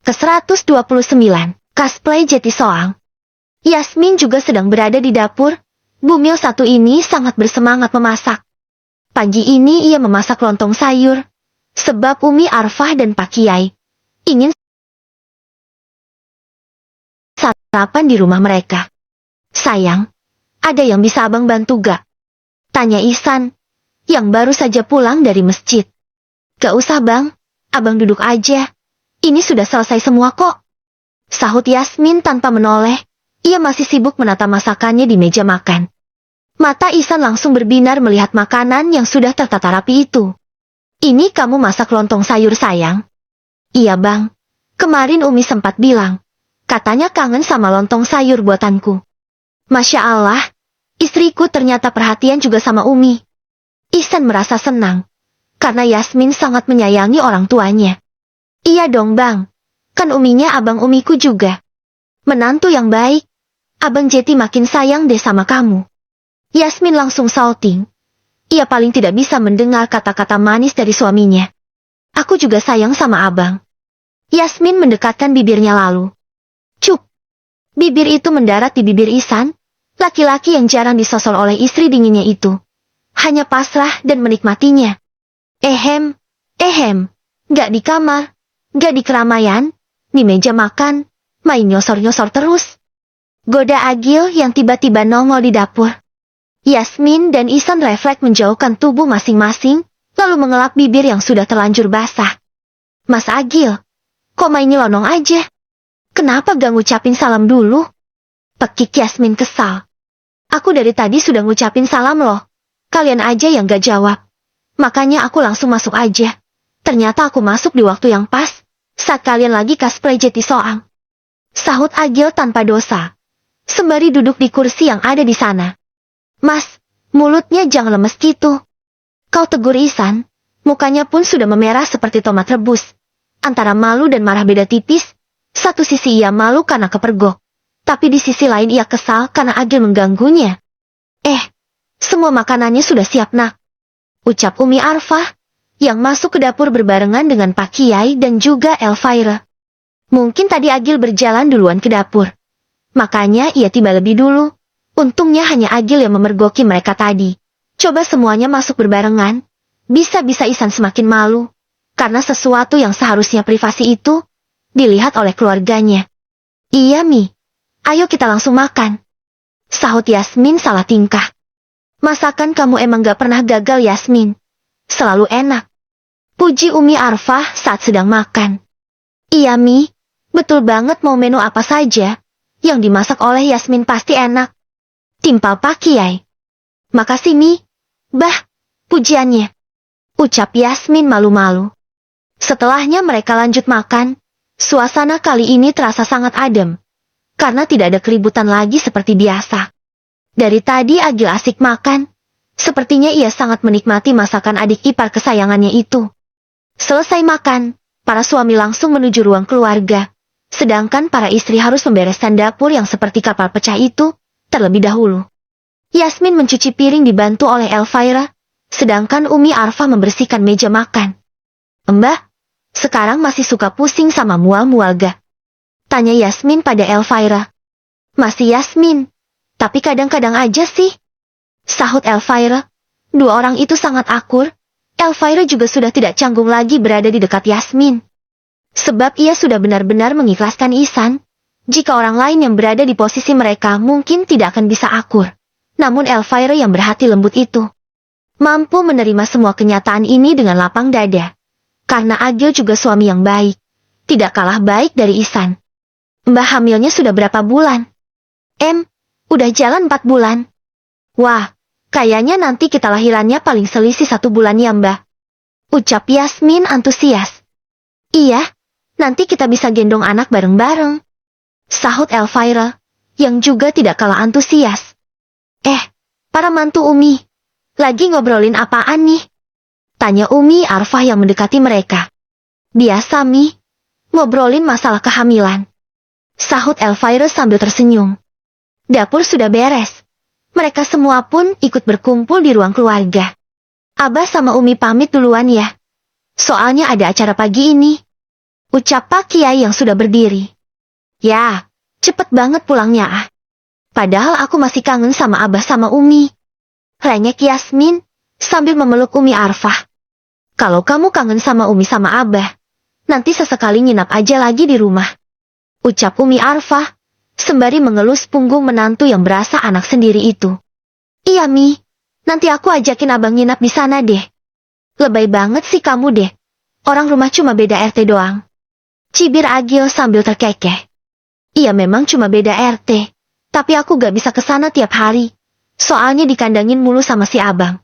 Ke-129, Cosplay Jeti Soang. Yasmin juga sedang berada di dapur. Bumil satu ini sangat bersemangat memasak. Pagi ini ia memasak lontong sayur, sebab Umi Arfah dan Pak Kiai ingin sarapan di rumah mereka. Sayang, ada yang bisa abang bantu gak? Tanya Ihsan, yang baru saja pulang dari masjid. Gak usah bang, abang duduk aja. Ini sudah selesai semua kok. Sahut Yasmin tanpa menoleh, ia masih sibuk menata masakannya di meja makan. Mata Ihsan langsung berbinar melihat makanan yang sudah tertata rapi itu. Ini kamu masak lontong sayur sayang? Iya bang, kemarin Umi sempat bilang, katanya kangen sama lontong sayur buatanku. Masya Allah, istriku ternyata perhatian juga sama Umi. Ihsan merasa senang, karena Yasmin sangat menyayangi orang tuanya. Iya dong bang, kan Uminya abang Umiku juga. Menantu yang baik, abang Jeti makin sayang deh sama kamu. Yasmin langsung salting. Ia paling tidak bisa mendengar kata-kata manis dari suaminya. Aku juga sayang sama abang. Yasmin mendekatkan bibirnya lalu. Cuk! Bibir itu mendarat di bibir Ihsan, laki-laki yang jarang disosol oleh istri dinginnya itu. Hanya pasrah dan menikmatinya. Ehem, gak di kamar, gak di keramaian, di meja makan, main nyosor-nyosor terus. Goda Agil yang tiba-tiba nongol di dapur. Yasmin dan Ihsan refleks menjauhkan tubuh masing-masing, lalu mengelap bibir yang sudah terlanjur basah. Mas Agil, kok main nyelonong aja? Kenapa gak ngucapin salam dulu? Pekik Yasmin kesal. Aku dari tadi sudah ngucapin salam loh. Kalian aja yang gak jawab. Makanya aku langsung masuk aja. Ternyata aku masuk di waktu yang pas, saat kalian lagi cosplay Jeti Soang. Sahut Agil tanpa dosa, sembari duduk di kursi yang ada di sana. Mas, mulutnya jangan lemes gitu. Kau tegur Ihsan, mukanya pun sudah memerah seperti tomat rebus. Antara malu dan marah beda tipis. Satu sisi ia malu karena kepergok, tapi di sisi lain ia kesal karena Agil mengganggunya. Semua makanannya sudah siap nak. Ucap Umi Arfah, yang masuk ke dapur berbarengan dengan Pak Kiai dan juga Elvira. Mungkin tadi Agil berjalan duluan ke dapur. Makanya ia tiba lebih dulu. Untungnya hanya Agil yang memergoki mereka tadi. Coba semuanya masuk berbarengan. Bisa-bisa Ihsan semakin malu. Karena sesuatu yang seharusnya privasi itu dilihat oleh keluarganya. Iya Mi, ayo kita langsung makan. Sahut Yasmin salah tingkah. Masakan kamu emang gak pernah gagal Yasmin. Selalu enak. Puji Umi Arfah saat sedang makan. Iya Mi, betul banget mau menu apa saja. Yang dimasak oleh Yasmin pasti enak. Timpal Pak Kiai. Makasih Mi. Bah, pujiannya. Ucap Yasmin malu-malu. Setelahnya mereka lanjut makan. Suasana kali ini terasa sangat adem. Karena tidak ada keributan lagi seperti biasa. Dari tadi Agil asik makan. Sepertinya ia sangat menikmati masakan adik ipar kesayangannya itu. Selesai makan, para suami langsung menuju ruang keluarga. Sedangkan para istri harus membereskan dapur yang seperti kapal pecah itu terlebih dahulu. Yasmin mencuci piring dibantu oleh Elvira, sedangkan Umi Arfah membersihkan meja makan. Mbah, sekarang masih suka pusing sama mual-mual gak? Tanya Yasmin pada Elvira. Masih Yasmin, tapi kadang-kadang aja sih. Sahut Elvira. Dua orang itu sangat akur. Elvira juga sudah tidak canggung lagi berada di dekat Yasmin. Sebab ia sudah benar-benar mengikhlaskan Ihsan. Jika orang lain yang berada di posisi mereka mungkin tidak akan bisa akur. Namun Elvira yang berhati lembut itu mampu menerima semua kenyataan ini dengan lapang dada. Karena Agil juga suami yang baik. Tidak kalah baik dari Ihsan. Mbah hamilnya sudah berapa bulan? Udah jalan 4 bulan. Wah, kayaknya nanti kita lahirannya paling selisih 1 bulan ya Mbah. Ucap Yasmin antusias. Iya, nanti kita bisa gendong anak bareng-bareng. Sahut Elvira, yang juga tidak kalah antusias. Para mantu Umi, lagi ngobrolin apaan nih? Tanya Umi Arfah yang mendekati mereka. Biasa Mi, ngobrolin masalah kehamilan. Sahut Elvira sambil tersenyum. Dapur sudah beres. Mereka semua pun ikut berkumpul di ruang keluarga. Abah sama Umi pamit duluan ya. Soalnya ada acara pagi ini. Ucap Pak Kiai yang sudah berdiri. Ya, cepet banget pulangnya ah. Padahal aku masih kangen sama Abah sama Umi. Rengek Yasmin, sambil memeluk Umi Arfah. Kalau kamu kangen sama Umi sama Abah, nanti sesekali nginap aja lagi di rumah. Ucap Umi Arfah, sembari mengelus punggung menantu yang berasa anak sendiri itu. Iya Mi, nanti aku ajakin abang nginap di sana deh. Lebay banget sih kamu deh. Orang rumah cuma beda RT doang. Cibir Agil sambil terkekeh. Iya memang cuma beda RT, tapi aku gak bisa kesana tiap hari. Soalnya dikandangin mulu sama si abang.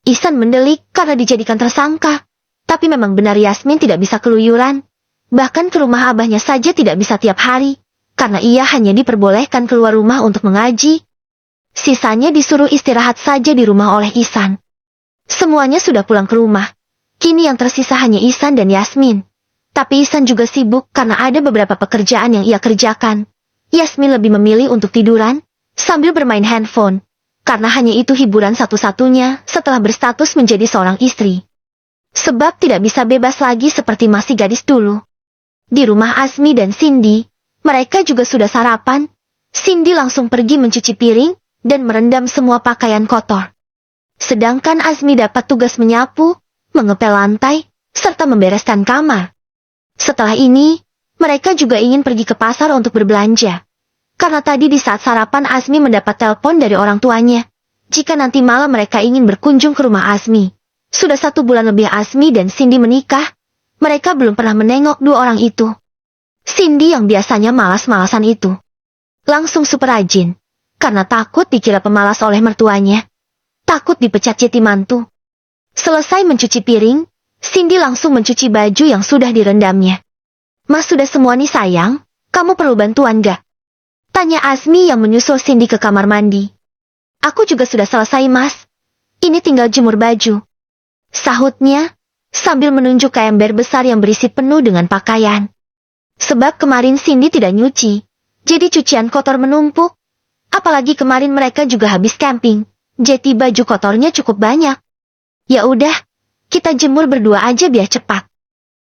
Ihsan mendelik karena dijadikan tersangka. Tapi memang benar Yasmin tidak bisa keluyuran. Bahkan ke rumah abahnya saja tidak bisa tiap hari. Karena ia hanya diperbolehkan keluar rumah untuk mengaji. Sisanya disuruh istirahat saja di rumah oleh Ihsan. Semuanya sudah pulang ke rumah. Kini yang tersisa hanya Ihsan dan Yasmin. Tapi Ihsan juga sibuk karena ada beberapa pekerjaan yang ia kerjakan. Yasmin lebih memilih untuk tiduran, sambil bermain handphone. Karena hanya itu hiburan satu-satunya setelah berstatus menjadi seorang istri. Sebab tidak bisa bebas lagi seperti masih gadis dulu. Di rumah Azmi dan Cindy, mereka juga sudah sarapan. Cindy langsung pergi mencuci piring dan merendam semua pakaian kotor. Sedangkan Azmi dapat tugas menyapu, mengepel lantai, serta membereskan kamar. Setelah ini, mereka juga ingin pergi ke pasar untuk berbelanja. Karena tadi di saat sarapan Azmi mendapat telepon dari orang tuanya. Jika nanti malam mereka ingin berkunjung ke rumah Azmi. Sudah 1 bulan lebih Azmi dan Cindy menikah. Mereka belum pernah menengok dua orang itu. Cindy yang biasanya malas-malasan itu langsung super rajin. Karena takut dikira pemalas oleh mertuanya. Takut dipecat jadi mantu. Selesai mencuci piring, Cindy langsung mencuci baju yang sudah direndamnya. Mas sudah semua nih sayang, kamu perlu bantuan gak? Tanya Azmi yang menyusul Cindy ke kamar mandi. Aku juga sudah selesai mas. Ini tinggal jemur baju. Sahutnya, sambil menunjuk ke ember besar yang berisi penuh dengan pakaian. Sebab kemarin Cindy tidak nyuci, jadi cucian kotor menumpuk. Apalagi kemarin mereka juga habis camping, jadi baju kotornya cukup banyak. Ya udah, kita jemur berdua aja biar cepat.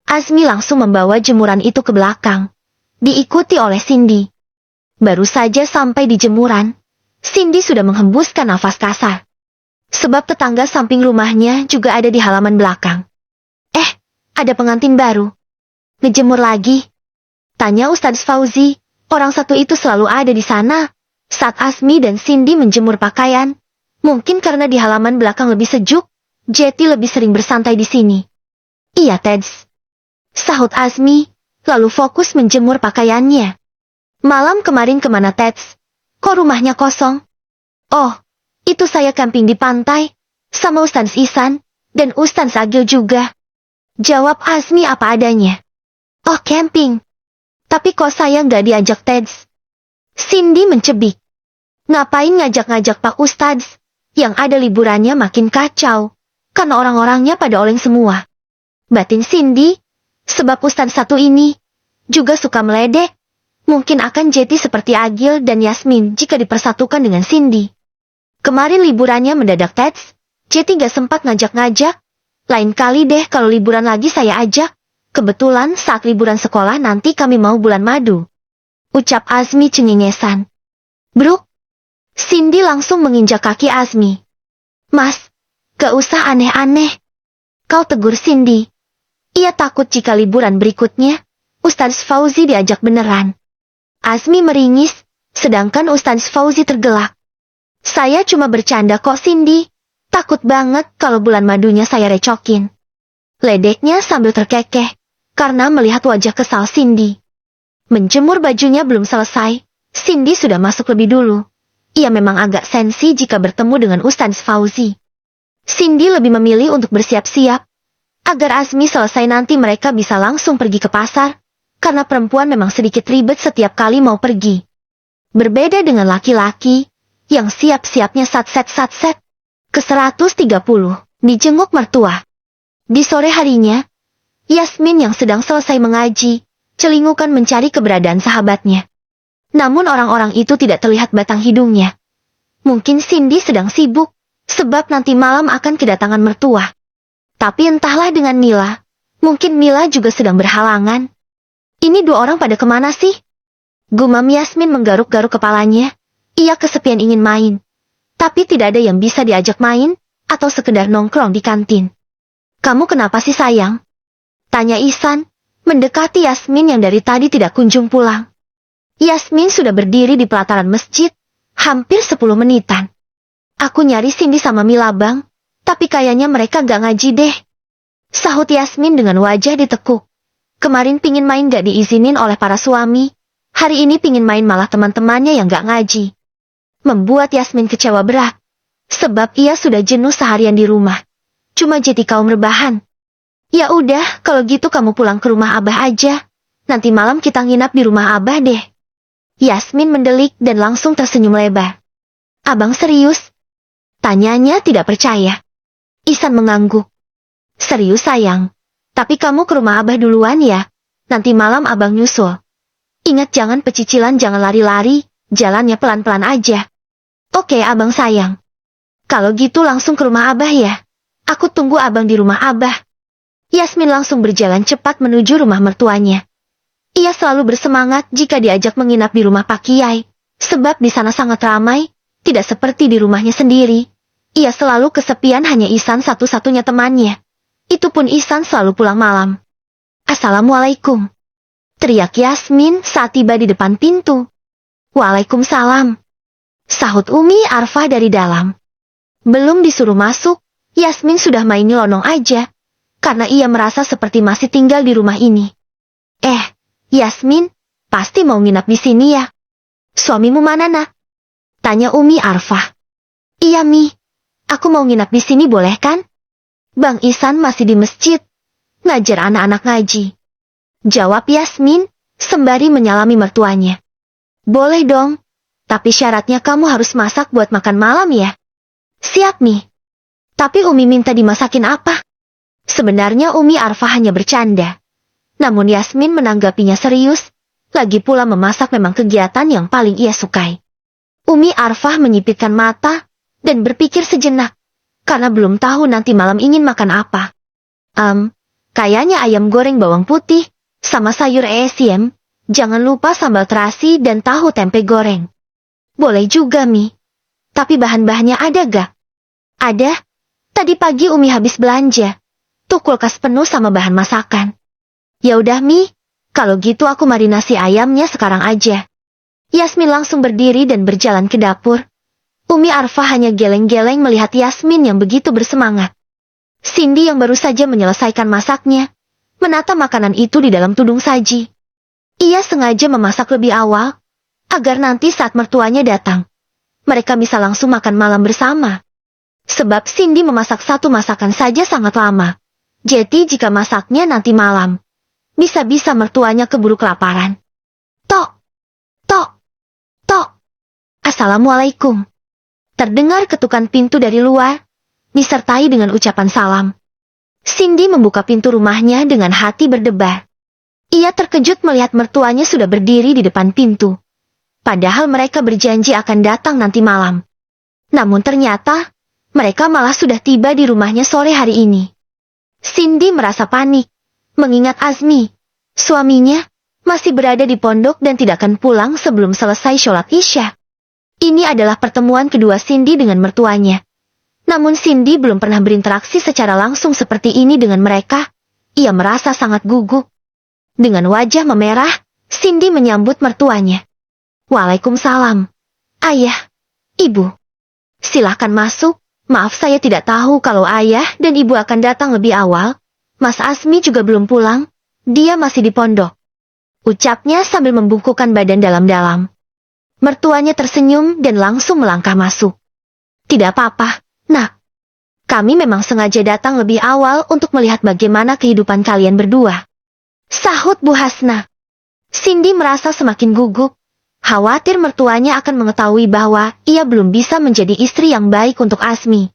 Azmi langsung membawa jemuran itu ke belakang, diikuti oleh Cindy. Baru saja sampai di jemuran, Cindy sudah menghembuskan nafas kasar. Sebab tetangga samping rumahnya juga ada di halaman belakang. Ada pengantin baru. Ngejemur lagi? Tanya Ustadz Fauzi, orang satu itu selalu ada di sana. Saat Azmi dan Cindy menjemur pakaian, mungkin karena di halaman belakang lebih sejuk, Jetty lebih sering bersantai di sini. Iya Teds. Sahut Azmi, lalu fokus menjemur pakaiannya. Malam kemarin kemana Teds? Kok rumahnya kosong? Oh, itu saya camping di pantai, sama Ustadz Ihsan, dan Ustadz Agil juga. Jawab Azmi apa adanya. Oh camping. Tapi kok saya nggak diajak Teds? Cindy mencebik. Ngapain ngajak-ngajak Pak Ustadz? Yang ada liburannya makin kacau. Karena orang-orangnya pada oleng semua. Batin Cindy. Sebab Ustadz satu ini juga suka meledek. Mungkin akan jadi seperti Agil dan Yasmin jika dipersatukan dengan Cindy. Kemarin liburannya mendadak Teds. Jadi gak sempat ngajak-ngajak. Lain kali deh kalau liburan lagi saya ajak. Kebetulan saat liburan sekolah nanti kami mau bulan madu. Ucap Azmi cengengesan. Bruk. Cindy langsung menginjak kaki Azmi. Mas, gak usah aneh-aneh. Kau tegur Cindy. Ia takut jika liburan berikutnya, Ustadz Fauzi diajak beneran. Azmi meringis, sedangkan Ustadz Fauzi tergelak. Saya cuma bercanda kok Cindy. Takut banget kalau bulan madunya saya recokin. Ledeknya sambil terkekeh, karena melihat wajah kesal Cindy. Menjemur bajunya belum selesai, Cindy sudah masuk lebih dulu. Ia memang agak sensi jika bertemu dengan Ustadz Fauzi. Cindy lebih memilih untuk bersiap-siap, agar Azmi selesai nanti mereka bisa langsung pergi ke pasar, karena perempuan memang sedikit ribet setiap kali mau pergi. Berbeda dengan laki-laki, yang siap-siapnya satset-satset. Ke-130, dijenguk mertua. Di sore harinya, Yasmin yang sedang selesai mengaji, celingukan mencari keberadaan sahabatnya. Namun orang-orang itu tidak terlihat batang hidungnya. Mungkin Cindy sedang sibuk, sebab nanti malam akan kedatangan mertua. Tapi entahlah dengan Mila, mungkin Mila juga sedang berhalangan, Ini dua orang pada kemana sih? Gumam Yasmin menggaruk-garuk kepalanya. Ia kesepian ingin main. Tapi tidak ada yang bisa diajak main, atau sekedar nongkrong di kantin. Kamu kenapa sih sayang? Tanya Ihsan, mendekati Yasmin yang dari tadi tidak kunjung pulang. Yasmin sudah berdiri di pelataran masjid, hampir 10 menitan. Aku nyari Cindy sama Mila bang, tapi kayaknya mereka gak ngaji deh. Sahut Yasmin dengan wajah ditekuk. Kemarin pingin main gak diizinin oleh para suami, hari ini pingin main malah teman-temannya yang gak ngaji. Membuat Yasmin kecewa berat, sebab ia sudah jenuh seharian di rumah. Cuma jadi kaum rebahan. Ya udah, kalau gitu kamu pulang ke rumah Abah aja. Nanti malam kita nginap di rumah Abah deh. Yasmin mendelik dan langsung tersenyum lebar. Abang serius? Tanyanya tidak percaya. Ihsan mengangguk. Serius sayang. Tapi kamu ke rumah Abah duluan ya. Nanti malam abang nyusul. Ingat jangan pecicilan, jangan lari-lari. Jalannya pelan-pelan aja. Oke abang sayang. Kalau gitu langsung ke rumah Abah ya. Aku tunggu abang di rumah Abah. Yasmin langsung berjalan cepat menuju rumah mertuanya. Ia selalu bersemangat jika diajak menginap di rumah Pak Kiai. Sebab di sana sangat ramai. Tidak seperti di rumahnya sendiri. Ia selalu kesepian, hanya Ihsan satu-satunya temannya. Itu pun Ihsan selalu pulang malam. Assalamualaikum. Teriak Yasmin saat tiba di depan pintu. Waalaikumsalam. Sahut Umi Arfah dari dalam. Belum disuruh masuk, Yasmin sudah main nyelonong aja. Karena ia merasa seperti masih tinggal di rumah ini. Yasmin, pasti mau nginap di sini ya? Suamimu mana nak? Tanya Umi Arfah. Iya Mi, aku mau nginap di sini boleh kan? Bang Ihsan masih di masjid, ngajar anak-anak ngaji. Jawab Yasmin, sembari menyalami mertuanya. Boleh dong, tapi syaratnya kamu harus masak buat makan malam ya. Siap Mi. Tapi Umi minta dimasakin apa? Sebenarnya Umi Arfah hanya bercanda. Namun Yasmin menanggapinya serius, lagi pula memasak memang kegiatan yang paling ia sukai. Umi Arfah menyipitkan mata, dan berpikir sejenak. Karena belum tahu nanti malam ingin makan apa. Kayaknya ayam goreng bawang putih, sama sayur esiem, jangan lupa sambal terasi dan tahu tempe goreng. Boleh juga Mi. Tapi bahan-bahannya ada gak? Ada. Tadi pagi Umi habis belanja. Tuh kulkas penuh sama bahan masakan. Ya udah Mi, kalau gitu aku marinasi ayamnya sekarang aja. Yasmin langsung berdiri dan berjalan ke dapur. Umi Arfah hanya geleng-geleng melihat Yasmin yang begitu bersemangat. Cindy yang baru saja menyelesaikan masaknya, menata makanan itu di dalam tudung saji. Ia sengaja memasak lebih awal, agar nanti saat mertuanya datang, mereka bisa langsung makan malam bersama. Sebab Cindy memasak satu masakan saja sangat lama. Jadi jika masaknya nanti malam, bisa-bisa mertuanya keburu kelaparan. Tok! Tok! Tok! Assalamualaikum. Terdengar ketukan pintu dari luar, disertai dengan ucapan salam. Cindy membuka pintu rumahnya dengan hati berdebar. Ia terkejut melihat mertuanya sudah berdiri di depan pintu. Padahal mereka berjanji akan datang nanti malam. Namun ternyata, mereka malah sudah tiba di rumahnya sore hari ini. Cindy merasa panik, mengingat Azmi, suaminya, masih berada di pondok dan tidak akan pulang sebelum selesai sholat Isya. Ini adalah pertemuan kedua Cindy dengan mertuanya. Namun Cindy belum pernah berinteraksi secara langsung seperti ini dengan mereka. Ia merasa sangat gugup. Dengan wajah memerah, Cindy menyambut mertuanya. Waalaikumsalam. Ayah, Ibu. Silahkan masuk. Maaf saya tidak tahu kalau ayah dan ibu akan datang lebih awal. Mas Asmi juga belum pulang. Dia masih di pondok. Ucapnya sambil membungkukkan badan dalam-dalam. Mertuanya tersenyum dan langsung melangkah masuk. Tidak apa-apa, Nak. Kami memang sengaja datang lebih awal untuk melihat bagaimana kehidupan kalian berdua. Sahut Bu Hasna. Cindy merasa semakin gugup. Khawatir mertuanya akan mengetahui bahwa ia belum bisa menjadi istri yang baik untuk Asmi.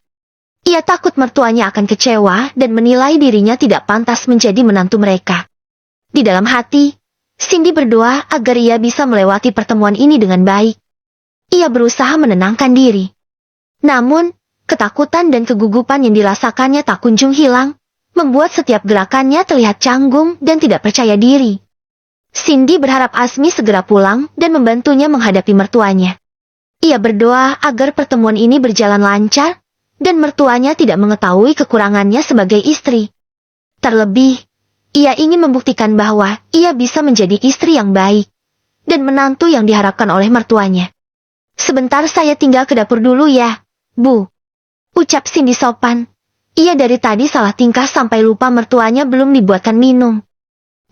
Ia takut mertuanya akan kecewa dan menilai dirinya tidak pantas menjadi menantu mereka. Di dalam hati, Cindy berdoa agar ia bisa melewati pertemuan ini dengan baik. Ia berusaha menenangkan diri. Namun, ketakutan dan kegugupan yang dirasakannya tak kunjung hilang, membuat setiap gerakannya terlihat canggung dan tidak percaya diri. Cindy berharap Asmi segera pulang dan membantunya menghadapi mertuanya. Ia berdoa agar pertemuan ini berjalan lancar, dan mertuanya tidak mengetahui kekurangannya sebagai istri. Terlebih, ia ingin membuktikan bahwa ia bisa menjadi istri yang baik, dan menantu yang diharapkan oleh mertuanya. Sebentar saya tinggal ke dapur dulu ya, Bu. Ucap Cindy sopan. Ia dari tadi salah tingkah sampai lupa mertuanya belum dibuatkan minum.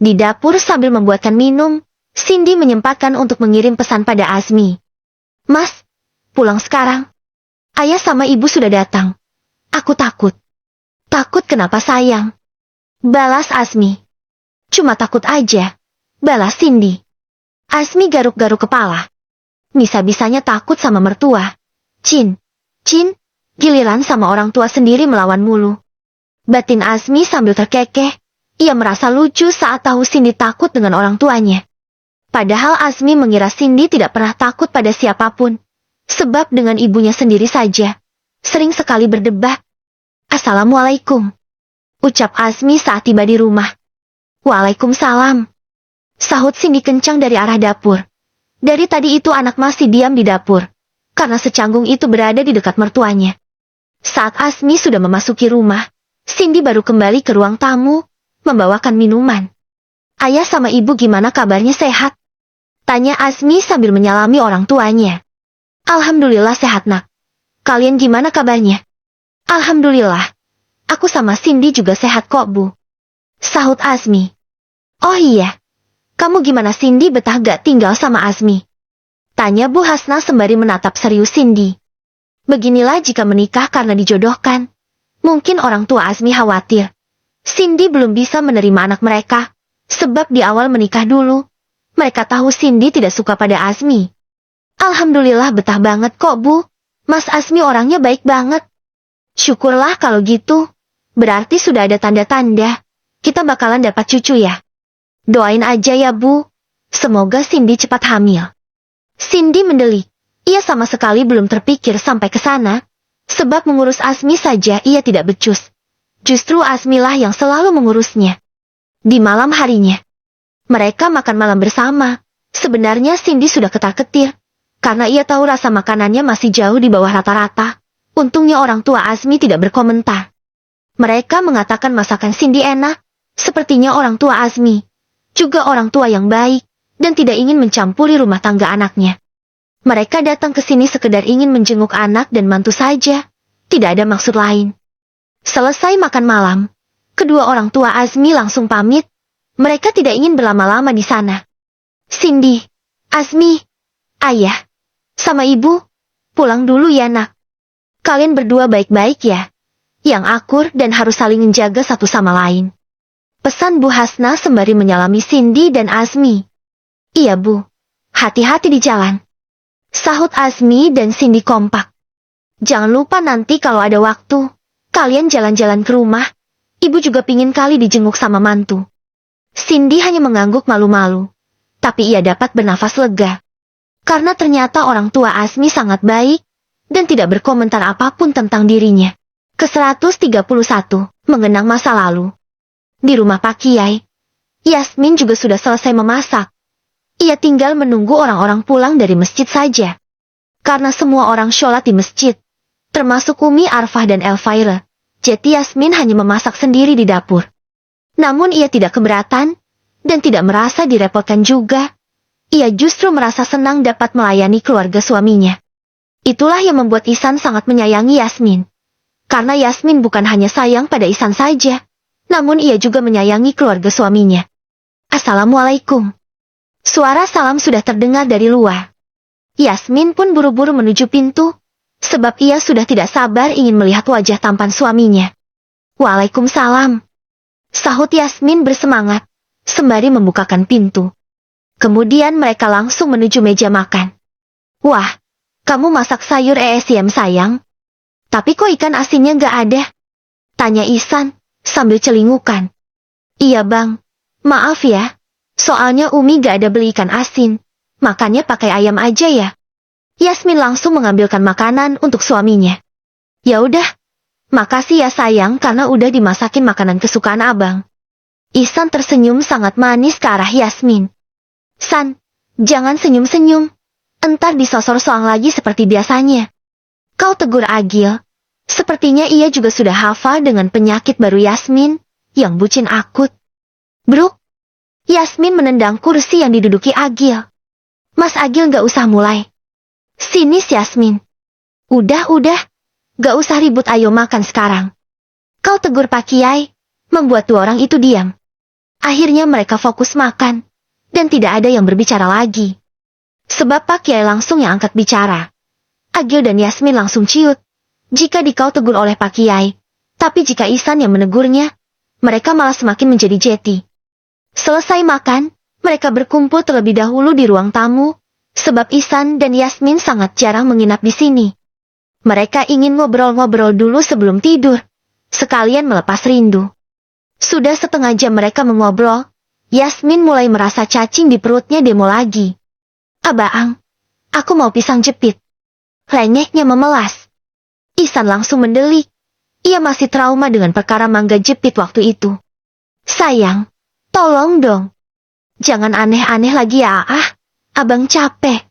Di dapur sambil membuatkan minum, Cindy menyempatkan untuk mengirim pesan pada Asmi. Mas, pulang sekarang. Ayah sama ibu sudah datang. Aku takut. Takut kenapa sayang? Balas Asmi. Cuma takut aja. Balas Cindy. Asmi garuk-garuk kepala. Bisa-bisanya takut sama mertua. Cin, giliran sama orang tua sendiri melawan mulu. Batin Asmi sambil terkekeh. Ia merasa lucu saat tahu Cindy takut dengan orang tuanya. Padahal Asmi mengira Cindy tidak pernah takut pada siapapun. Sebab dengan ibunya sendiri saja, sering sekali berdebat. Assalamualaikum. Ucap Asmi saat tiba di rumah. Waalaikumsalam. Sahut Cindy kencang dari arah dapur. Dari tadi itu anak masih diam di dapur, karena secanggung itu berada di dekat mertuanya. Saat Asmi sudah memasuki rumah, Cindy baru kembali ke ruang tamu, membawakan minuman. Ayah sama ibu gimana kabarnya, sehat? Tanya Asmi sambil menyalami orang tuanya. Alhamdulillah sehat nak. Kalian gimana kabarnya? Alhamdulillah. Aku sama Cindy juga sehat kok Bu. Sahut Asmi. Oh iya. Kamu gimana Cindy, betah gak tinggal sama Asmi? Tanya Bu Hasna sembari menatap serius Cindy. Beginilah jika menikah karena dijodohkan. Mungkin orang tua Asmi khawatir Cindy belum bisa menerima anak mereka, sebab di awal menikah dulu, mereka tahu Cindy tidak suka pada Asmi. Alhamdulillah betah banget kok Bu, Mas Asmi orangnya baik banget. Syukurlah kalau gitu, berarti sudah ada tanda-tanda, kita bakalan dapat cucu ya. Doain aja ya Bu, semoga Cindy cepat hamil. Cindy mendelik, ia sama sekali belum terpikir sampai ke sana, sebab mengurus Asmi saja ia tidak becus. Justru Asmilah yang selalu mengurusnya. Di malam harinya, mereka makan malam bersama. Sebenarnya Cindy sudah ketar-ketir, karena ia tahu rasa makanannya masih jauh di bawah rata-rata. Untungnya orang tua Asmi tidak berkomentar. Mereka mengatakan masakan Cindy enak, sepertinya orang tua Asmi juga orang tua yang baik, dan tidak ingin mencampuri rumah tangga anaknya. Mereka datang ke sini sekedar ingin menjenguk anak dan mantu saja, tidak ada maksud lain. Selesai makan malam, kedua orang tua Asmi langsung pamit. Mereka tidak ingin berlama-lama di sana. Cindy, Asmi, ayah, sama ibu, pulang dulu ya nak. Kalian berdua baik-baik ya, yang akur dan harus saling menjaga satu sama lain. Pesan Bu Hasna sembari menyalami Cindy dan Asmi. Iya Bu, hati-hati di jalan. Sahut Asmi dan Cindy kompak. Jangan lupa nanti kalau ada waktu, kalian jalan-jalan ke rumah. Ibu juga pingin kali dijenguk sama mantu. Cindy hanya mengangguk malu-malu. Tapi ia dapat bernafas lega. Karena ternyata orang tua Asmi sangat baik, dan tidak berkomentar apapun tentang dirinya. Ke-131, mengenang masa lalu. Di rumah Pak Kiai, Yasmin juga sudah selesai memasak. Ia tinggal menunggu orang-orang pulang dari masjid saja. Karena semua orang sholat di masjid, termasuk Umi Arfah dan Elvira, jadi Yasmin hanya memasak sendiri di dapur. Namun ia tidak keberatan, dan tidak merasa direpotkan juga. Ia justru merasa senang dapat melayani keluarga suaminya. Itulah yang membuat Ihsan sangat menyayangi Yasmin. Karena Yasmin bukan hanya sayang pada Ihsan saja, namun ia juga menyayangi keluarga suaminya. Assalamualaikum. Suara salam sudah terdengar dari luar. Yasmin pun buru-buru menuju pintu, sebab ia sudah tidak sabar ingin melihat wajah tampan suaminya. Waalaikumsalam. Sahut Yasmin bersemangat, sembari membukakan pintu. Kemudian mereka langsung menuju meja makan. Wah, kamu masak sayur ESYM sayang? Tapi kok ikan asinnya gak ada? Tanya Ihsan, sambil celingukan. Iya bang, maaf ya. Soalnya Umi gak ada beli ikan asin, makannya pakai ayam aja ya. Yasmin langsung mengambilkan makanan untuk suaminya. Ya udah, makasih ya sayang karena udah dimasakin makanan kesukaan abang. Ihsan tersenyum sangat manis ke arah Yasmin. San, jangan senyum-senyum. Entar disosor soang lagi seperti biasanya. Kau tegur Agil. Sepertinya ia juga sudah hafal dengan penyakit baru Yasmin, yang bucin akut. Bruk. Yasmin menendang kursi yang diduduki Agil. Mas Agil gak usah mulai. Sinis Yasmin. Udah. Gak usah ribut, ayo makan sekarang. Kau tegur Pak Kiai, membuat dua orang itu diam. Akhirnya mereka fokus makan, dan tidak ada yang berbicara lagi. Sebab Pak Kiai langsung yang angkat bicara. Agil dan Yasmin langsung ciut. Jika dikau tegur oleh Pak Kiai, tapi jika Ihsan yang menegurnya, mereka malah semakin menjadi jeti. Selesai makan, mereka berkumpul terlebih dahulu di ruang tamu, sebab Ihsan dan Yasmin sangat jarang menginap di sini. Mereka ingin ngobrol-ngobrol dulu sebelum tidur, sekalian melepas rindu. Sudah setengah jam mereka mengobrol, Yasmin mulai merasa cacing di perutnya demo lagi. Abaang, aku mau pisang jepit. Lenyeknya memelas. Ihsan langsung mendelik. Ia masih trauma dengan perkara mangga jepit waktu itu. Sayang, tolong dong. Jangan aneh-aneh lagi ya, abang capek.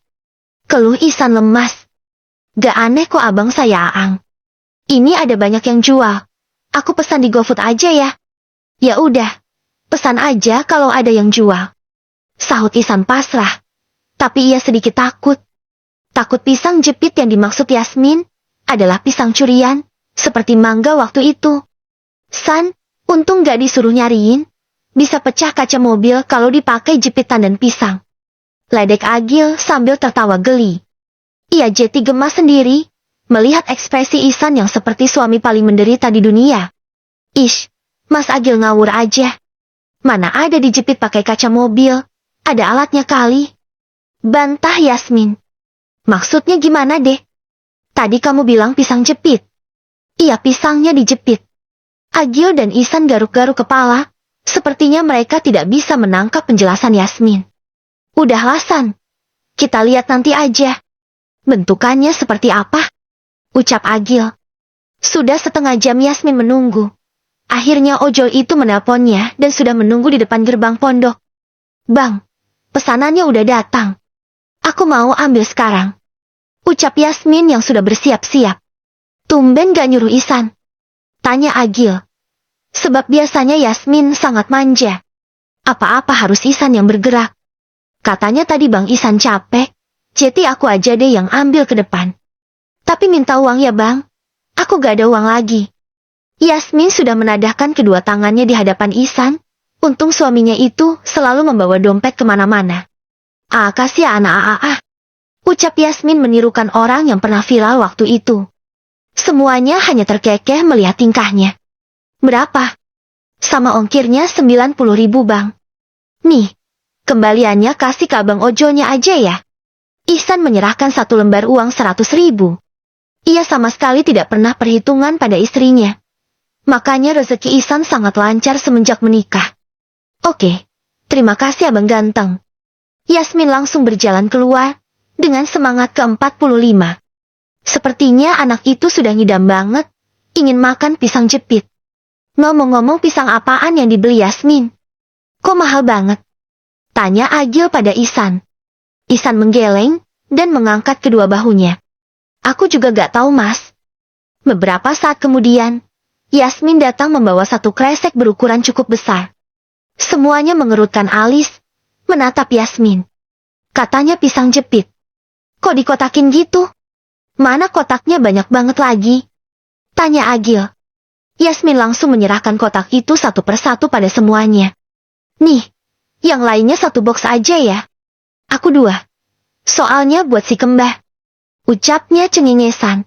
Keluh Ihsan lemas. Gak aneh kok abang saya Aang. Ini ada banyak yang jual. Aku pesan di GoFood aja ya. Ya udah, pesan aja kalau ada yang jual. Sahut Ihsan pasrah. Tapi ia sedikit takut. Takut pisang jepit yang dimaksud Yasmin adalah pisang curian, seperti mangga waktu itu. San, untung gak disuruh nyariin. Bisa pecah kaca mobil kalau dipakai jepitan dan pisang. Ledek Agil sambil tertawa geli. Ia jeti gemas sendiri, melihat ekspresi Ihsan yang seperti suami paling menderita di dunia. Ish, Mas Agil ngawur aja. Mana ada dijepit pakai kaca mobil, ada alatnya kali. Bantah Yasmin. Maksudnya gimana deh? Tadi kamu bilang pisang jepit. Iya, pisangnya dijepit. Agil dan Ihsan garuk-garuk kepala, sepertinya mereka tidak bisa menangkap penjelasan Yasmin. Udahlah San, kita lihat nanti aja. Bentukannya seperti apa? Ucap Agil. Sudah setengah jam Yasmin menunggu. Akhirnya ojol itu menelponnya dan sudah menunggu di depan gerbang pondok. Bang, pesanannya udah datang. Aku mau ambil sekarang. Ucap Yasmin yang sudah bersiap-siap. Tumben gak nyuruh Ihsan? Tanya Agil. Sebab biasanya Yasmin sangat manja. Apa-apa harus Ihsan yang bergerak. Katanya tadi Bang Ihsan capek, jadi aku aja deh yang ambil ke depan. Tapi minta uang ya Bang. Aku gak ada uang lagi. Yasmin sudah menadahkan kedua tangannya di hadapan Ihsan. Untung suaminya itu selalu membawa dompet kemana-mana. Kasih ya anak Ucap Yasmin menirukan orang yang pernah viral waktu itu. Semuanya hanya terkekeh melihat tingkahnya. Berapa? Sama ongkirnya 90.000 Bang. Nih, kembaliannya kasih ke abang ojolnya aja ya. Ihsan menyerahkan satu lembar uang 100.000. Ia sama sekali tidak pernah perhitungan pada istrinya. Makanya rezeki Ihsan sangat lancar semenjak menikah. Oke, terima kasih abang ganteng. Yasmin langsung berjalan keluar, dengan semangat ke-45. Sepertinya anak itu sudah ngidam banget, ingin makan pisang jepit. Ngomong-ngomong pisang apaan yang dibeli Yasmin? Kok mahal banget? Tanya Agil pada Ihsan. Ihsan menggeleng, dan mengangkat kedua bahunya. Aku juga gak tahu Mas. Beberapa saat kemudian, Yasmin datang membawa satu kresek berukuran cukup besar. Semuanya mengerutkan alis, menatap Yasmin. Katanya pisang jepit. Kok dikotakin gitu? Mana kotaknya banyak banget lagi? Tanya Agil. Yasmin langsung menyerahkan kotak itu satu persatu pada semuanya. Nih, yang lainnya satu box aja ya. Aku 2. Soalnya buat si kembah. Ucapnya cengengesan.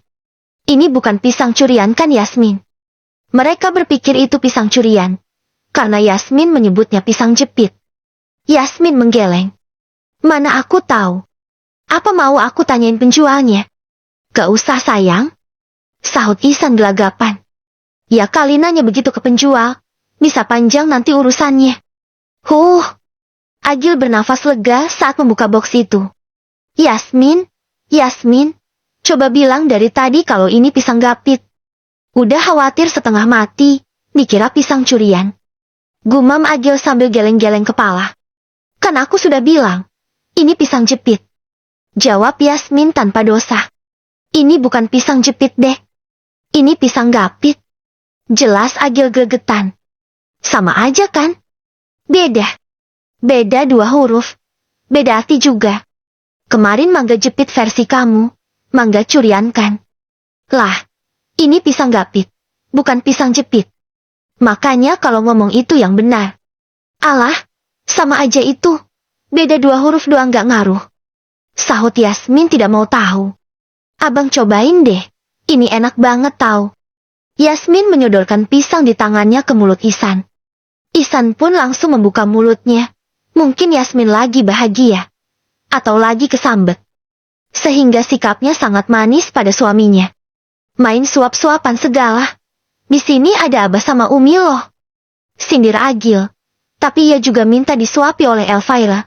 Ini bukan pisang curian kan Yasmin? Mereka berpikir itu pisang curian. Karena Yasmin menyebutnya pisang jepit. Yasmin menggeleng. Mana aku tahu. Apa mau aku tanyain penjualnya? Gak usah sayang. Sahut Ihsan gelagapan. Ya kali nanya begitu ke penjual. Bisa panjang nanti urusannya. Agil bernafas lega saat membuka box itu. Yasmin, coba bilang dari tadi kalau ini pisang gapit. Udah khawatir setengah mati, dikira pisang curian. Gumam Agil sambil geleng-geleng kepala. Kan aku sudah bilang, Ini pisang jepit. Jawab Yasmin tanpa dosa. Ini bukan pisang jepit deh. Ini pisang gapit. Jelas Agil gregetan. Sama aja kan? Beda. Beda 2 huruf. Beda arti juga. Kemarin mangga jepit versi kamu, mangga curian kan? Lah, ini pisang gapit, bukan pisang jepit. Makanya kalau ngomong itu yang benar. Alah, sama aja itu. Beda 2 huruf doang gak ngaruh. Sahut Yasmin tidak mau tahu. Abang cobain deh. Ini enak banget tahu. Yasmin menyodorkan pisang di tangannya ke mulut Ihsan. Ihsan pun langsung membuka mulutnya. Mungkin Yasmin lagi bahagia. Atau lagi kesambet. Sehingga sikapnya sangat manis pada suaminya. Main suap-suapan segala. Di sini ada Abah sama Umi loh. Sindir Agil. Tapi ia juga minta disuapi oleh Elvira.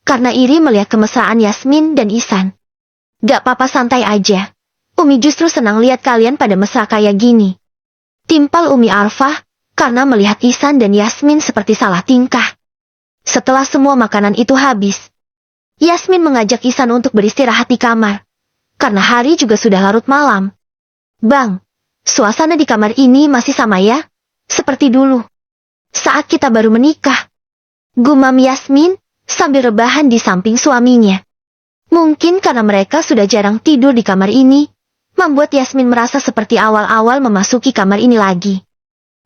Karena iri melihat kemesraan Yasmin dan Ihsan. Gak apa-apa, santai aja. Umi justru senang lihat kalian pada mesra kayak gini. Timpal Umi Arfah, karena melihat Ihsan dan Yasmin seperti salah tingkah. Setelah semua makanan itu habis, Yasmin mengajak Ihsan untuk beristirahat di kamar. Karena hari juga sudah larut malam. Bang, suasana di kamar ini masih sama ya? Seperti dulu. Saat kita baru menikah. Gumam Yasmin, sambil rebahan di samping suaminya. Mungkin karena mereka sudah jarang tidur di kamar ini, membuat Yasmin merasa seperti awal-awal memasuki kamar ini lagi.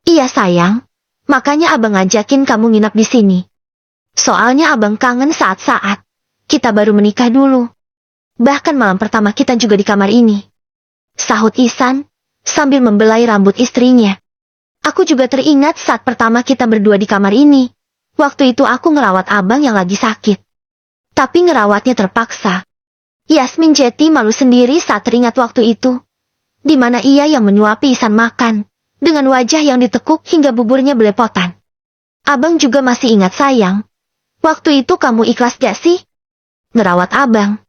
Iya sayang, makanya abang ngajakin kamu nginap di sini. Soalnya abang kangen saat-saat kita baru menikah dulu. Bahkan malam pertama kita juga di kamar ini. Sahut Ihsan, sambil membelai rambut istrinya. Aku juga teringat saat pertama kita berdua di kamar ini. Waktu itu aku ngerawat abang yang lagi sakit. Tapi ngerawatnya terpaksa. Yasmin jadi malu sendiri saat teringat waktu itu. Di mana ia yang menyuapi Ihsan makan. Dengan wajah yang ditekuk hingga buburnya belepotan. Abang juga masih ingat sayang. Waktu itu kamu ikhlas gak sih? Ngerawat abang.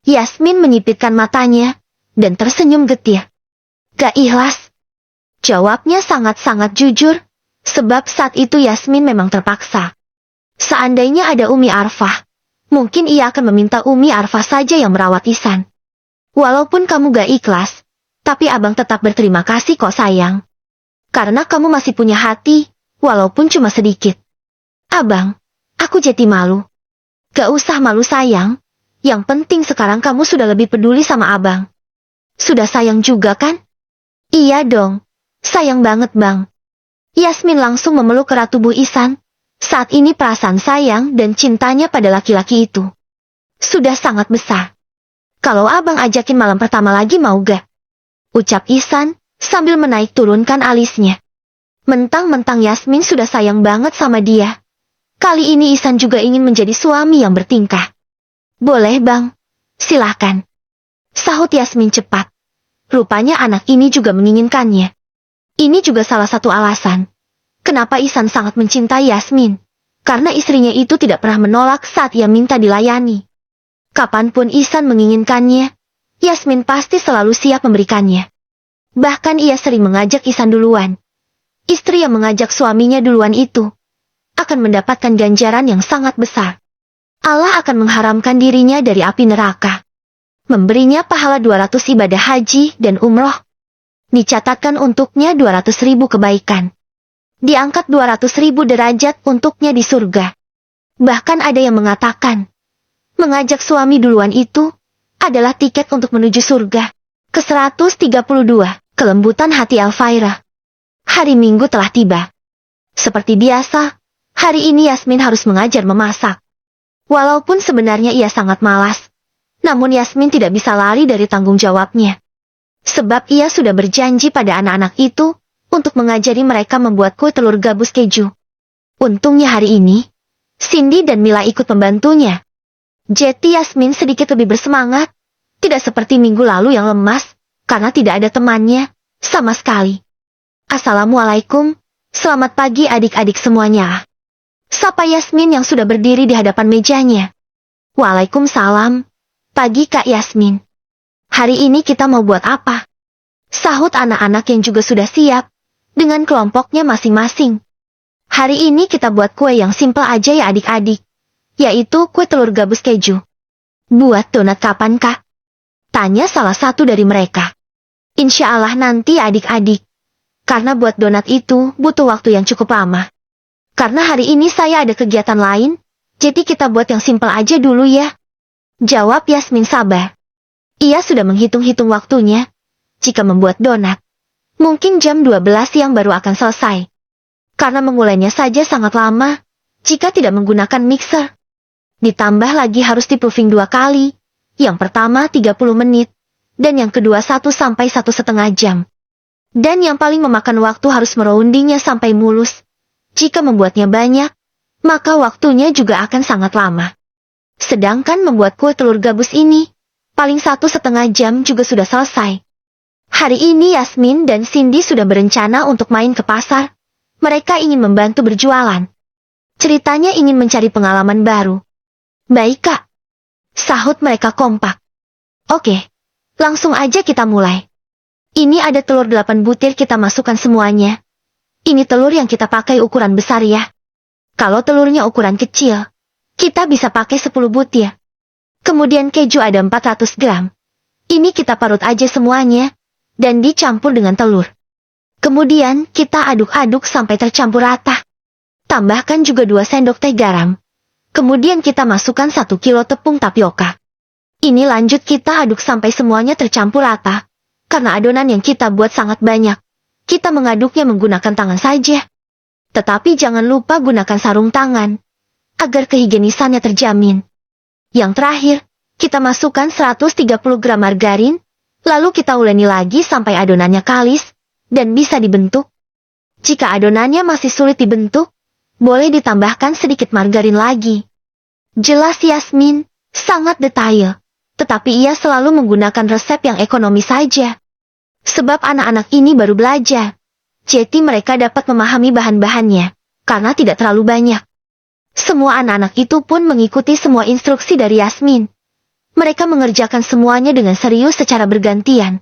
Yasmin menyipitkan matanya. Dan tersenyum getir. Gak ikhlas. Jawabnya sangat-sangat jujur. Sebab saat itu Yasmin memang terpaksa. Seandainya ada Umi Arfah. Mungkin ia akan meminta Umi Arfah saja yang merawat Ihsan. Walaupun kamu gak ikhlas, tapi abang tetap berterima kasih kok sayang. Karena kamu masih punya hati, walaupun cuma sedikit. Abang, aku jadi malu. Gak usah malu sayang. Yang penting sekarang kamu sudah lebih peduli sama abang. Sudah sayang juga kan? Iya dong. Sayang banget bang. Yasmin langsung memeluk erat tubuh Ihsan. Saat ini perasaan sayang dan cintanya pada laki-laki itu sudah sangat besar. Kalau abang ajakin malam pertama lagi mau gak? Ucap Ihsan sambil menaik turunkan alisnya. Mentang-mentang Yasmin sudah sayang banget sama dia. Kali ini Ihsan juga ingin menjadi suami yang bertingkah. Boleh bang, silahkan. Sahut Yasmin cepat. Rupanya anak ini juga menginginkannya. Ini juga salah satu alasan kenapa Ihsan sangat mencintai Yasmin. Karena istrinya itu tidak pernah menolak saat ia minta dilayani. Kapanpun Ihsan menginginkannya, Yasmin pasti selalu siap memberikannya. Bahkan ia sering mengajak Ihsan duluan. Istri yang mengajak suaminya duluan itu akan mendapatkan ganjaran yang sangat besar. Allah akan mengharamkan dirinya dari api neraka. Memberinya pahala 200 ibadah haji dan umroh. Dicatatkan untuknya 200.000 kebaikan. Diangkat 200.000 derajat untuknya di surga. Bahkan ada yang mengatakan, mengajak suami duluan itu adalah tiket untuk menuju surga. Ke-132, kelembutan hati Elvira. Hari Minggu telah tiba. Seperti biasa, hari ini Yasmin harus mengajar memasak. Walaupun sebenarnya ia sangat malas, namun Yasmin tidak bisa lari dari tanggung jawabnya. Sebab ia sudah berjanji pada anak-anak itu untuk mengajari mereka membuat kue telur gabus keju. Untungnya hari ini, Cindy dan Mila ikut membantunya. Jadi Yasmin sedikit lebih bersemangat, tidak seperti minggu lalu yang lemas, karena tidak ada temannya, sama sekali. Assalamualaikum, selamat pagi adik-adik semuanya. Sapa Yasmin yang sudah berdiri di hadapan mejanya. Waalaikumsalam, pagi Kak Yasmin. Hari ini kita mau buat apa? Sahut anak-anak yang juga sudah siap. Dengan kelompoknya masing-masing. Hari ini kita buat kue yang simpel aja ya adik-adik. yaitu kue telur gabus keju. Buat donat kapan, Kak? Tanya salah satu dari mereka. Insya Allah nanti adik-adik. Karena buat donat itu butuh waktu yang cukup lama. Karena hari ini saya ada kegiatan lain, jadi kita buat yang simpel aja dulu ya. Jawab Yasmin sabar. Ia sudah menghitung-hitung waktunya. Jika membuat donat, mungkin jam 12 siang baru akan selesai. Karena mengulainya saja sangat lama, jika tidak menggunakan mixer. Ditambah lagi harus di-proofing 2 kali. Yang pertama 30 menit, dan yang kedua 1 sampai 1,5 jam. Dan yang paling memakan waktu harus meroundingnya sampai mulus. Jika membuatnya banyak, maka waktunya juga akan sangat lama. Sedangkan membuat kue telur gabus ini, paling 1,5 jam juga sudah selesai. Hari ini Yasmin dan Cindy sudah berencana untuk main ke pasar. Mereka ingin membantu berjualan. Ceritanya ingin mencari pengalaman baru. Baik, Kak. Sahut mereka kompak. Oke, langsung aja kita mulai. Ini ada telur 8 butir, kita masukkan semuanya. Ini telur yang kita pakai ukuran besar ya. Kalau telurnya ukuran kecil, kita bisa pakai 10 butir. Kemudian keju ada 400 gram. Ini kita parut aja semuanya, dan dicampur dengan telur. Kemudian kita aduk-aduk sampai tercampur rata. Tambahkan juga 2 sendok teh garam. Kemudian kita masukkan 1 kilo tepung tapioka. Ini lanjut kita aduk sampai semuanya tercampur rata. Karena adonan yang kita buat sangat banyak, kita mengaduknya menggunakan tangan saja. Tetapi jangan lupa gunakan sarung tangan, agar kehigienisannya terjamin. Yang terakhir, kita masukkan 130 gram margarin, lalu kita uleni lagi sampai adonannya kalis, dan bisa dibentuk. Jika adonannya masih sulit dibentuk, boleh ditambahkan sedikit margarin lagi. Jelas Yasmin, sangat detail. Tetapi ia selalu menggunakan resep yang ekonomis saja. Sebab anak-anak ini baru belajar. Jadi mereka dapat memahami bahan-bahannya, karena tidak terlalu banyak. Semua anak-anak itu pun mengikuti semua instruksi dari Yasmin. Mereka mengerjakan semuanya dengan serius secara bergantian.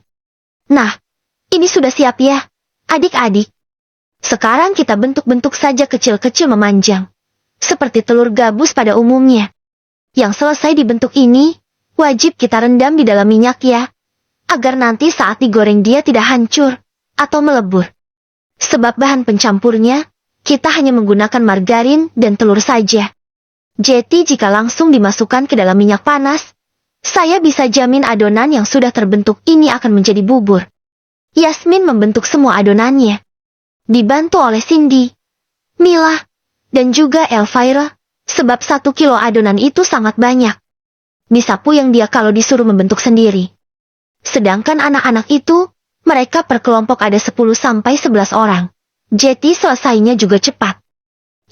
Nah, ini sudah siap ya, adik-adik. Sekarang kita bentuk-bentuk saja kecil-kecil memanjang. Seperti telur gabus pada umumnya. Yang selesai dibentuk ini, wajib kita rendam di dalam minyak ya. Agar nanti saat digoreng dia tidak hancur, atau melebur. Sebab bahan pencampurnya, kita hanya menggunakan margarin dan telur saja. Jadi jika langsung dimasukkan ke dalam minyak panas, saya bisa jamin adonan yang sudah terbentuk ini akan menjadi bubur. Yasmin membentuk semua adonannya. Dibantu oleh Cindy, Mila, dan juga Elvira, sebab 1 kilo adonan itu sangat banyak. Bisa puyeng dia kalau disuruh membentuk sendiri. Sedangkan anak-anak itu, mereka per kelompok ada 10-11 orang. Jadi selesainya juga cepat.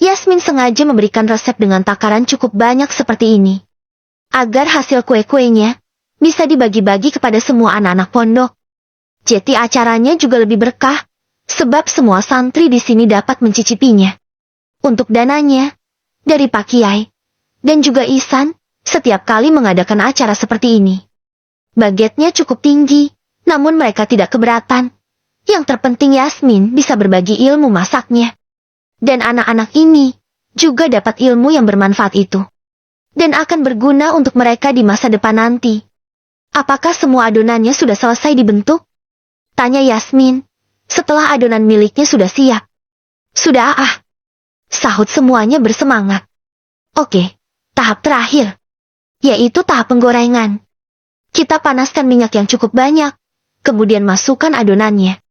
Yasmin sengaja memberikan resep dengan takaran cukup banyak seperti ini. Agar hasil kue-kuenya bisa dibagi-bagi kepada semua anak-anak pondok. Jadi acaranya juga lebih berkah. Sebab semua santri di sini dapat mencicipinya. Untuk dananya, dari Pak Kiai, dan juga Ihsan, setiap kali mengadakan acara seperti ini. Budgetnya cukup tinggi, namun mereka tidak keberatan. Yang terpenting Yasmin bisa berbagi ilmu masaknya. Dan anak-anak ini juga dapat ilmu yang bermanfaat itu. Dan akan berguna untuk mereka di masa depan nanti. Apakah semua adonannya sudah selesai dibentuk? Tanya Yasmin. Setelah adonan miliknya sudah siap. Sudah sahut semuanya bersemangat. Oke, tahap terakhir. Yaitu tahap penggorengan. Kita panaskan minyak yang cukup banyak. Kemudian masukkan adonannya.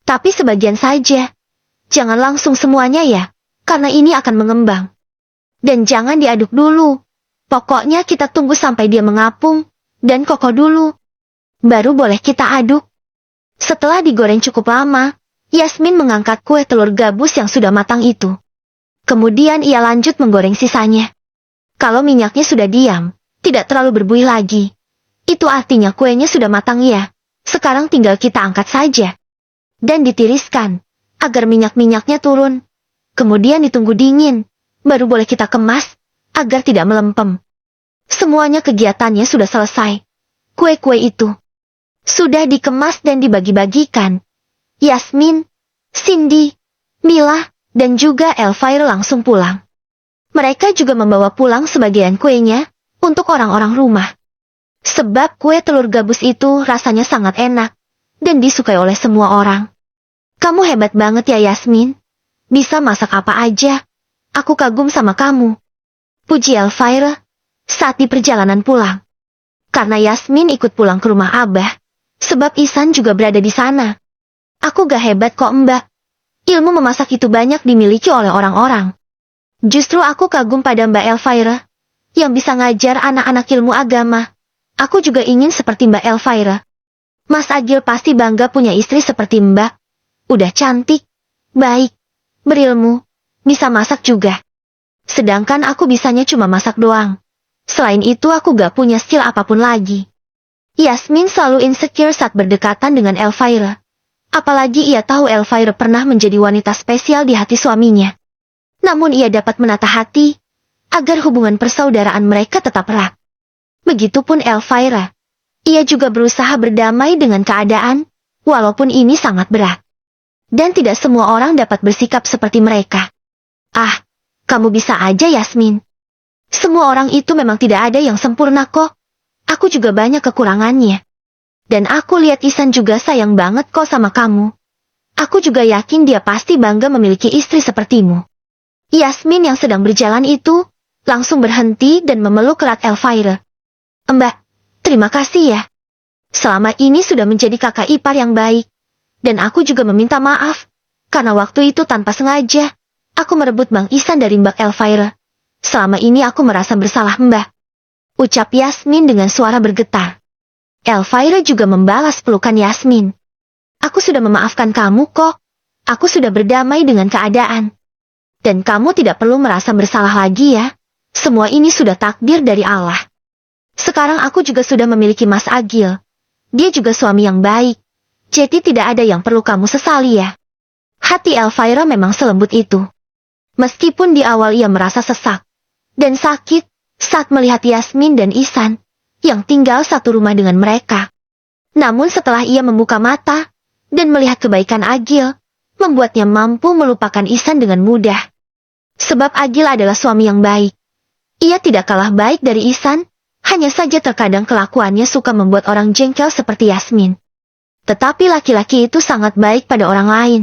Tapi sebagian saja. Jangan langsung semuanya ya. Karena ini akan mengembang. Dan jangan diaduk dulu. Pokoknya kita tunggu sampai dia mengapung. Dan kokoh dulu. Baru boleh kita aduk. Setelah digoreng cukup lama, Yasmin mengangkat kue telur gabus yang sudah matang itu. Kemudian ia lanjut menggoreng sisanya. Kalau minyaknya sudah diam, tidak terlalu berbuih lagi. Itu artinya kuenya sudah matang ya. Sekarang tinggal kita angkat saja. Dan ditiriskan, agar minyak-minyaknya turun. Kemudian ditunggu dingin, baru boleh kita kemas, agar tidak melempem. Semuanya kegiatannya sudah selesai. Kue-kue itu sudah dikemas dan dibagi-bagikan. Yasmin, Cindy, Mila, dan juga Elvira langsung pulang. Mereka juga membawa pulang sebagian kuenya untuk orang-orang rumah. Sebab kue telur gabus itu rasanya sangat enak dan disukai oleh semua orang. Kamu hebat banget ya Yasmin. Bisa masak apa aja. Aku kagum sama kamu. Puji Elvira saat di perjalanan pulang. Karena Yasmin ikut pulang ke rumah Abah, sebab Ihsan juga berada di sana. Aku gak hebat kok Mbak. Ilmu memasak itu banyak dimiliki oleh orang-orang. Justru aku kagum pada Mbak Elvira, yang bisa ngajar anak-anak ilmu agama. Aku juga ingin seperti Mbak Elvira. Mas Agil pasti bangga punya istri seperti Mbak. Udah cantik, baik, berilmu, bisa masak juga. Sedangkan aku bisanya cuma masak doang. Selain itu aku gak punya skill apapun lagi. Yasmin selalu insecure saat berdekatan dengan Elvira. Apalagi ia tahu Elvira pernah menjadi wanita spesial di hati suaminya. Namun ia dapat menata hati, agar hubungan persaudaraan mereka tetap erat. Begitupun Elvira. Ia juga berusaha berdamai dengan keadaan, walaupun ini sangat berat. Dan tidak semua orang dapat bersikap seperti mereka. Ah, kamu bisa aja Yasmin. Semua orang itu memang tidak ada yang sempurna kok. Aku juga banyak kekurangannya. Dan aku lihat Ihsan juga sayang banget kok sama kamu. Aku juga yakin dia pasti bangga memiliki istri sepertimu. Yasmin yang sedang berjalan itu, langsung berhenti dan memeluk erat Elvira. Mbak, terima kasih ya. Selama ini sudah menjadi kakak ipar yang baik. Dan aku juga meminta maaf, karena waktu itu tanpa sengaja, aku merebut Bang Ihsan dari Mbak Elvira. Selama ini aku merasa bersalah Mbak. Ucap Yasmin dengan suara bergetar. Elvira juga membalas pelukan Yasmin. Aku sudah memaafkan kamu kok. Aku sudah berdamai dengan keadaan. Dan kamu tidak perlu merasa bersalah lagi ya. Semua ini sudah takdir dari Allah. Sekarang aku juga sudah memiliki Mas Agil. Dia juga suami yang baik. Jadi tidak ada yang perlu kamu sesali ya. Hati Elvira memang selembut itu. Meskipun di awal ia merasa sesak dan sakit saat melihat Yasmin dan Ihsan yang tinggal satu rumah dengan mereka. Namun setelah ia membuka mata dan melihat kebaikan Agil, membuatnya mampu melupakan Ihsan dengan mudah. Sebab Agil adalah suami yang baik. Ia tidak kalah baik dari Ihsan, hanya saja terkadang kelakuannya suka membuat orang jengkel seperti Yasmin. Tetapi laki-laki itu sangat baik pada orang lain.